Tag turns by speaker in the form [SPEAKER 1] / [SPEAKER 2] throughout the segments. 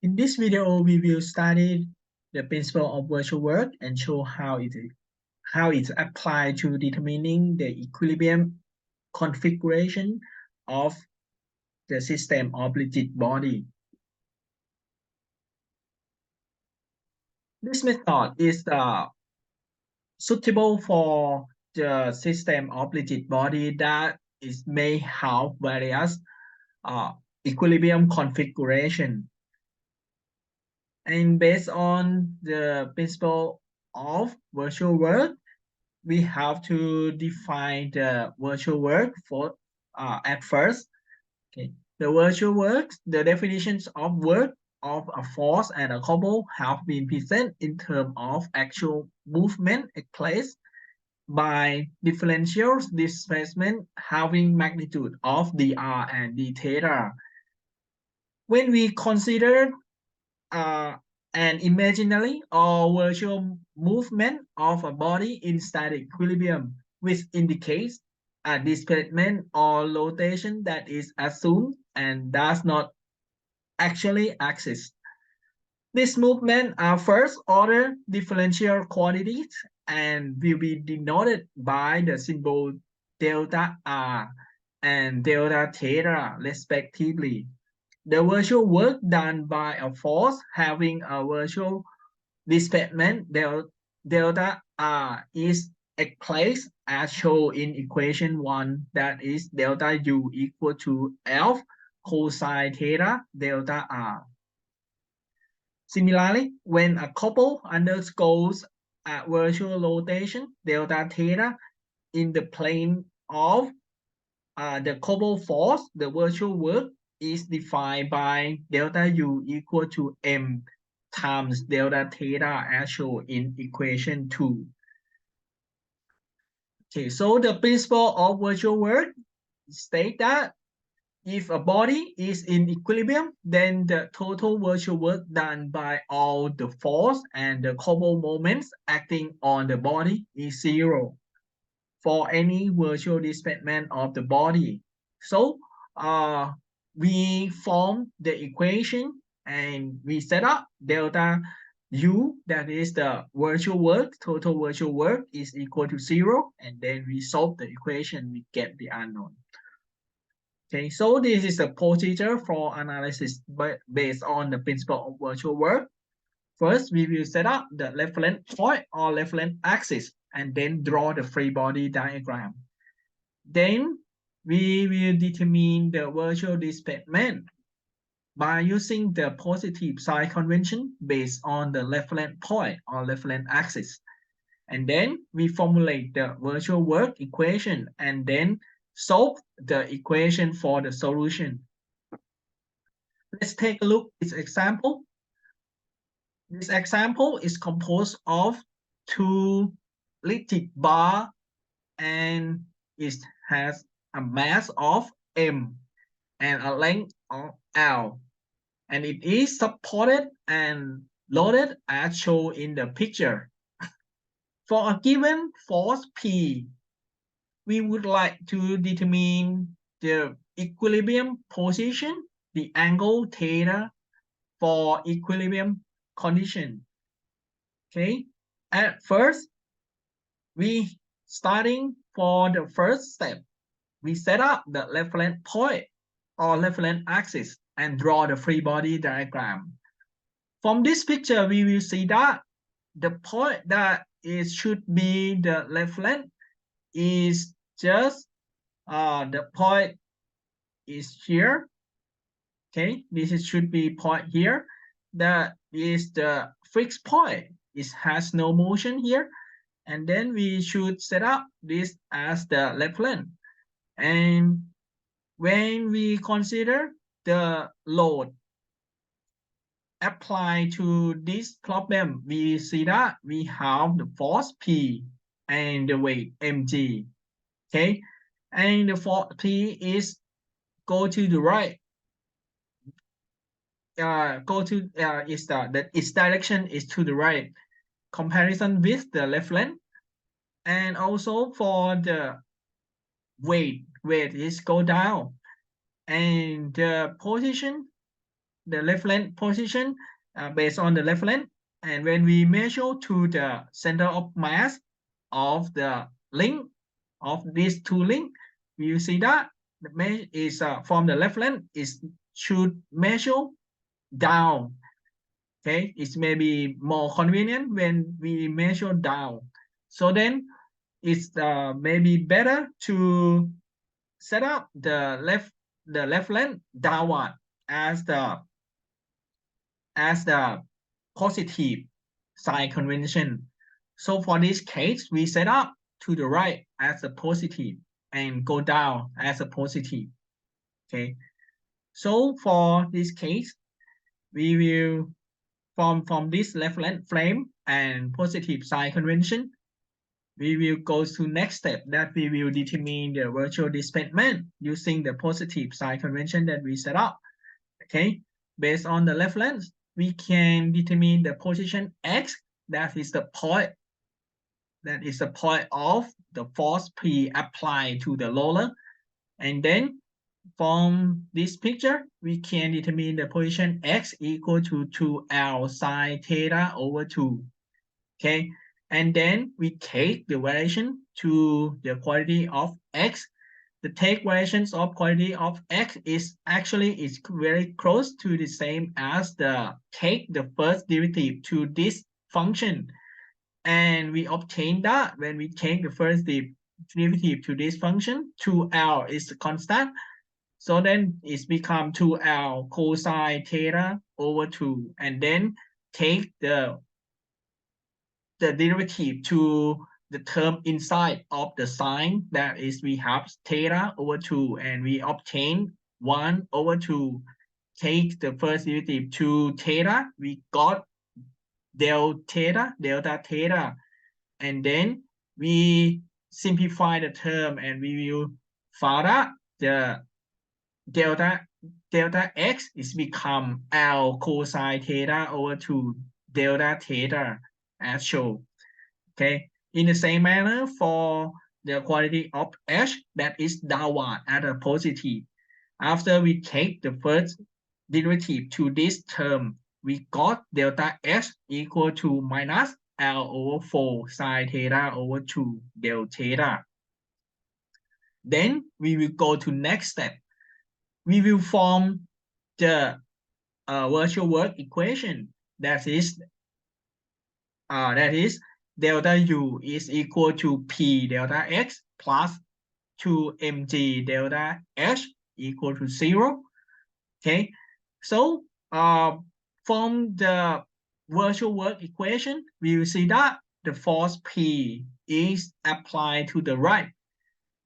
[SPEAKER 1] In this video, we will study the principle of virtual work and show how it's applied to determining the equilibrium configuration of the system of rigid body. This method is suitable for the system of rigid body that is may have various equilibrium configuration. And based on the principle of virtual work, we have to define the virtual work for at first. Okay. The virtual work, the definitions of work of a force and a couple have been presented in terms of actual movement in place by differential displacement having magnitude of dr and d theta. When we consider uh, an imaginary or virtual movement of a body in static equilibrium, which indicates a displacement or rotation that is assumed and does not actually exist. These movements are first-order differential quantities and will be denoted by the symbol delta r and delta theta respectively. The virtual work done by a force having a virtual displacement delta r is expressed as shown in equation 1, that is delta u equal to F cosine theta delta r. Similarly, when a couple undergoes a virtual rotation delta theta in the plane of the couple force, the virtual work is defined by delta u equal to m times delta theta as shown in equation 2. Okay, so the principle of virtual work states that if a body is in equilibrium, then the total virtual work done by all the force and the couple moments acting on the body is zero for any virtual displacement of the body. So we form the equation and we set up delta u, that is the virtual work, total virtual work is equal to zero, and then we solve the equation, we get the unknown. Okay, so this is the procedure for analysis based on the principle of virtual work. First, we will set up the reference point or reference axis and then draw the free body diagram. Then we will determine the virtual displacement by using the positive sign convention based on the reference point or reference axis. And then we formulate the virtual work equation and then solve the equation for the solution. Let's take a look at this example. This example is composed of two rigid bar and it has a mass of m and a length of l, and it is supported and loaded as shown in the picture. For a given force P, we would like to determine the equilibrium position, the angle theta for equilibrium condition. Okay, at first, we starting for the first step, we set up the reference point or reference axis and draw the free body diagram. From this picture, we will see that the point that it should be the reference is just the point is here. Okay, this should be point here. That is the fixed point. It has no motion here. And then we should set up this as the reference. And when we consider the load applied to this problem, we see that we have the force P and the weight mg. Okay, and the force P is go to the right. Its direction is to the right. Comparison with the reference, and also for the weight is go down, and the position the reference position based on the reference. And when we measure to the center of mass of the link of these two links, we will see that the measure is from the reference is should measure down. Okay, it may be more convenient when we measure down. So then it's maybe better to set up the left length downward as the positive sign convention. So for this case, we set up to the right as a positive and go down as a positive. Okay. So for this case, we will from this left length frame and positive sign convention, we will go to next step that we will determine the virtual displacement using the positive sign convention that we set up. Okay, based on the reference, we can determine the position x, that is the point of the force P applied to the roller. And then from this picture, we can determine the position x equal to 2L sine theta over 2. Okay, and then we take the variation to the quantity of x. The take variations of quantity of x is very close to the same as the take the first derivative to this function. And we obtain that when we take the first derivative to this function, 2L is the constant. So then it's become 2L cosine theta over 2. And then take the derivative to the term inside of the sign, that is we have theta over 2 and we obtain 1 over 2. Take the first derivative to theta, we got delta theta, and then we simplify the term and we will find out the delta x is become L cosine theta over 2 delta theta as shown. Okay, in the same manner for the quantity of h that is downward at a positive. After we take the first derivative to this term, we got delta h equal to minus L over 4 sine theta over 2 delta theta. Then we will go to next step. We will form the virtual work equation, that is delta u is equal to p delta x plus 2mg delta h equal to 0. Okay, so from the virtual work equation, we will see that the force P is applied to the right.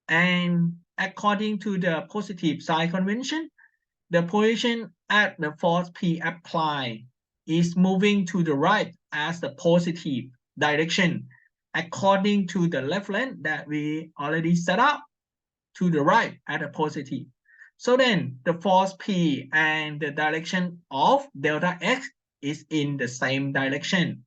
[SPEAKER 1] And according to the positive sign convention, the position at the force P applied is moving to the right as the positive direction according to the reference that we already set up to the right at a positive. So then the force P and the direction of delta x is in the same direction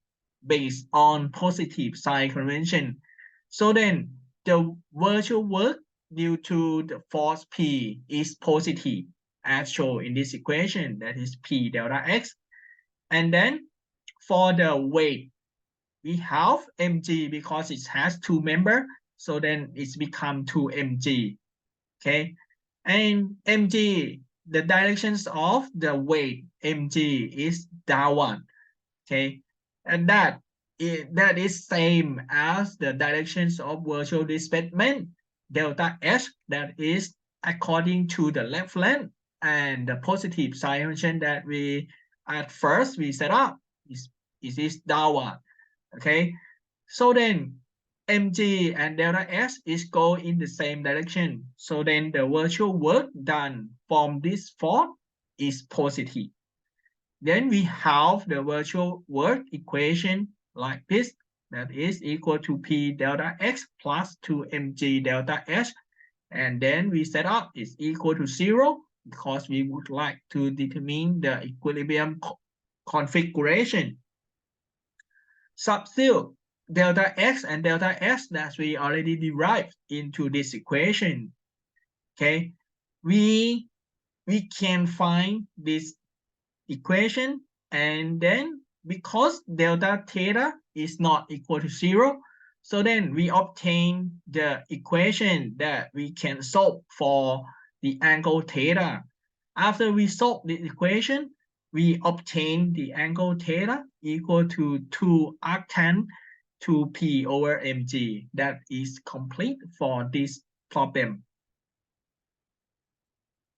[SPEAKER 1] based on positive sign convention. So then the virtual work due to the force P is positive as shown in this equation, that is P delta x. And then for the weight, we have mg because it has two members, so then it's become 2mg. Okay, and mg, the directions of the weight mg is downward. Okay, and that is same as the directions of virtual displacement delta h, that is according to the left length and the positive sign convention that we at first we set up is downward. Okay, so then mg and delta s is go in the same direction. So then the virtual work done from this force is positive. Then we have the virtual work equation like this, that is equal to P delta x plus 2mg delta s. And then we set up is equal to 0 because we would like to determine the equilibrium configuration. Substitute delta x and delta s that we already derived into this equation. Okay, we can find this equation, and then because delta theta is not equal to 0, so then we obtain the equation that we can solve for the angle theta. After we solve the equation, we obtain the angle theta equal to 2 arctan 2p over mg. That is complete for this problem.